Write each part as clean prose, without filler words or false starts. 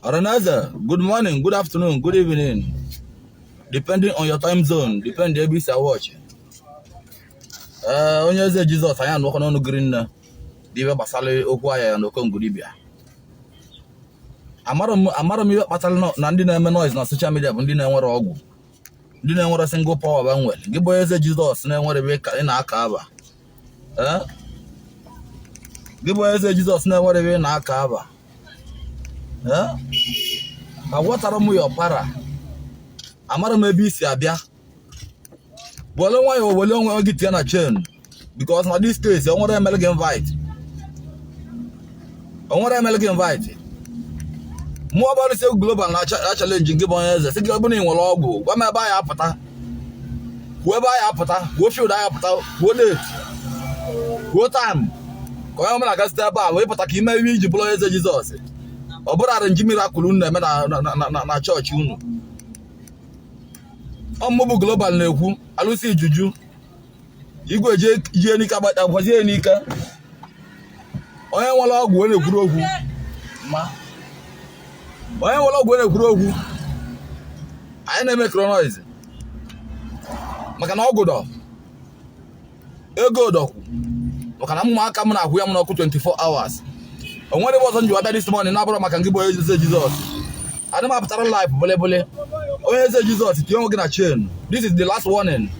Onyeze, good morning, good afternoon, good evening. Depending on your time zone, depending on the watch. Onyeze Jesus, I am working on the green. Diva Basale Okwaya no Konguribia. Amaram Patal Nandi noise na social media, but didn't want Ogu. Didn't want a single power well. Give Onyeze Jesus, and I want to be in our cover. Give Onyeze Jesus, and I want to be in our cover. What are your para? Amara maybe see abia. Well, why you will get a chain? Because now this case, I want to invite. More about the global challenge give on as a governing will all go. What may buy apata? Whoever I apata, what should I apata? What date? What time? Come on, I can step out. Wait, but I can maybe you blow as a Jesus. Or but I Jimmy Rakulunda, na church. On mobile global neku, Alusi Juju. You go Jenica, but I was Jenica. I want to go in a group. Ma. Why will I go to grow? I never make noise. Makana go do. E go do. Makana mu come na hu am na 24 hours. And when it was on you this morning, na bro makan give Onyeze Jesus. I don't have after life bole. Onyeze Jesus, you are gonna change. This is the last warning.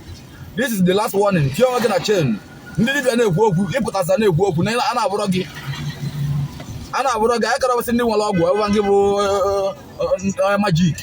You are gonna change. Ndi bi na ekwu okwu, iputasa na ekwu okwu na ana aburo gi. I can't have seen the one log. I want to give magic.